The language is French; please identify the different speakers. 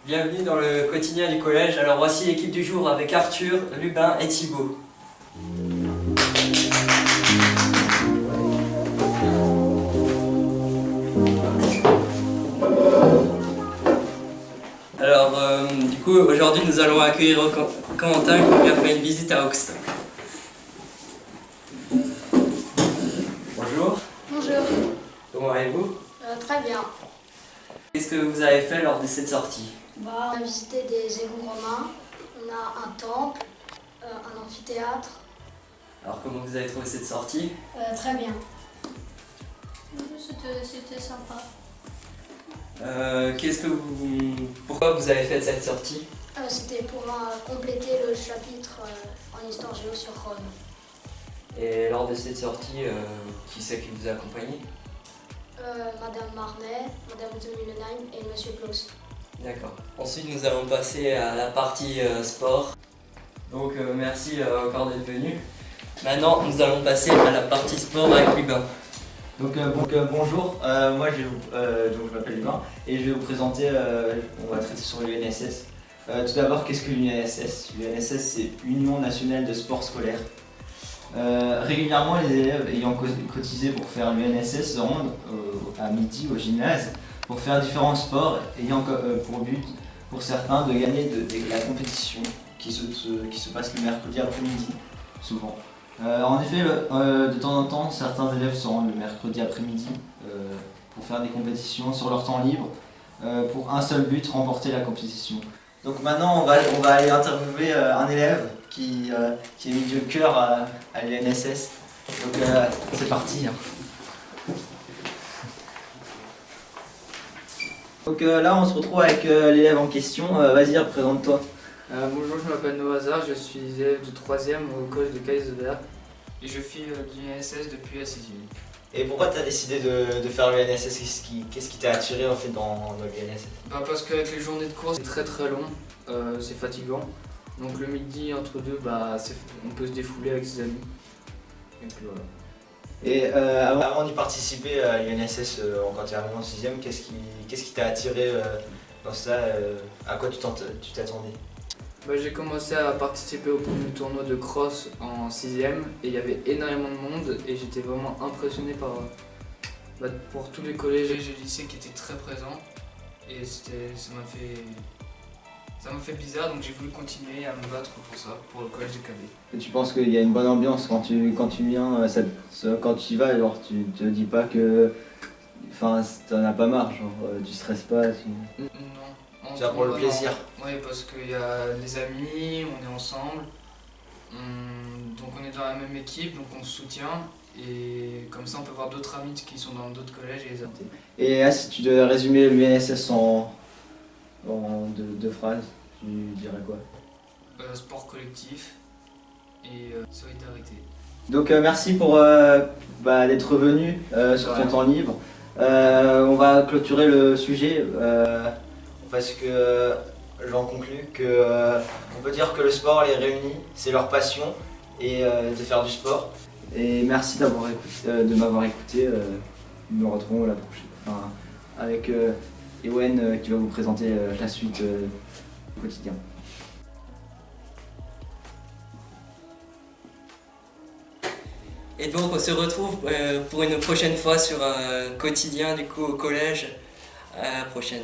Speaker 1: Bienvenue dans le quotidien du collège. Alors voici l'équipe du jour avec Arthur, Lubin et Thibaut. Alors du coup aujourd'hui nous allons accueillir Quentin qui a fait une visite à Auxtin. Bonjour.
Speaker 2: Bonjour.
Speaker 1: Comment allez-vous?
Speaker 2: Très bien.
Speaker 1: Qu'est-ce que vous avez fait lors de cette sortie?
Speaker 2: On a visité des égouts romains, on a un temple, un amphithéâtre.
Speaker 1: Alors comment vous avez trouvé cette sortie?
Speaker 2: Très bien.
Speaker 3: C'était sympa.
Speaker 1: Pourquoi vous avez fait cette sortie?
Speaker 2: C'était pour compléter le chapitre en histoire géo sur Rome.
Speaker 1: Et lors de cette sortie, qui c'est qui vous a accompagné?
Speaker 2: Madame Marnet, Madame Zulmenheim et Monsieur Klaus.
Speaker 1: D'accord. Ensuite, nous allons passer à la partie sport. Donc, merci encore d'être venu. Maintenant, nous allons passer à la partie sport avec Lubin.
Speaker 4: Bonjour, moi je m'appelle Lubin et je vais vous présenter, on va traiter sur l'UNSS. Tout d'abord, qu'est-ce que l'UNSS? L'UNSS, c'est Union Nationale de Sport Scolaire. Régulièrement, les élèves ayant cotisé pour faire l'UNSS se rendent à midi au gymnase pour faire différents sports ayant pour but, pour certains, de gagner de la compétition qui se passe le mercredi après-midi, souvent. En effet, de temps en temps, certains élèves se rendent le mercredi après-midi pour faire des compétitions sur leur temps libre, pour un seul but, remporter la compétition. Donc maintenant, on va aller interviewer un élève qui a mis du cœur à l'UNSS. Donc c'est parti. Donc là, on se retrouve avec l'élève en question. Vas-y, représente-toi.
Speaker 5: Bonjour, je m'appelle Noah Hazard, je suis élève de 3e au collège de Kaiserberg et je fais de l'UNSS depuis la 6e.
Speaker 4: Et pourquoi tu as décidé de faire l'UNSS? Qu'est-ce qui t'a attiré en fait dans l'UNSS?
Speaker 5: Parce qu'avec les journées de cours, c'est très long, c'est fatigant. Donc le midi, entre deux, on peut se défouler avec ses amis. Et puis voilà.
Speaker 4: Et avant d'y participer à l'UNSS, quand tu es arrivé en 6e, qu'est-ce qui t'a attiré dans ça? À quoi tu t'attendais?
Speaker 5: J'ai commencé à participer au premier tournoi de cross en 6e et il y avait énormément de monde et j'étais vraiment impressionné pour tous les collèges et lycées qui étaient très présents et ça m'a fait bizarre, donc j'ai voulu continuer à me battre pour ça, pour le collège des cadets.
Speaker 4: Et tu penses qu'il y a une bonne ambiance quand tu viens, quand tu y vas, alors tu te dis pas que t'en as pas marre, genre tu stresses pas
Speaker 5: Non.
Speaker 4: Tu vas pour le plaisir.
Speaker 5: Oui, parce qu'il y a des amis, on est ensemble, donc on est dans la même équipe, donc on se soutient et comme ça on peut voir d'autres amis qui sont dans d'autres collèges et les aider.
Speaker 4: Et si tu devais résumer l'UNSS en deux phrases, tu dirais quoi?
Speaker 5: Sport collectif et solidarité. Donc
Speaker 4: merci pour d'être venu sur ton temps libre. On va clôturer le sujet parce que j'en conclus que on peut dire que le sport les réunit, c'est leur passion et de faire du sport. Et merci de m'avoir écouté. Nous nous retrouvons la prochaine, avec Ewen qui va vous présenter la suite du quotidien.
Speaker 1: Et donc on se retrouve pour une prochaine fois sur un quotidien du coup au collège. À la prochaine.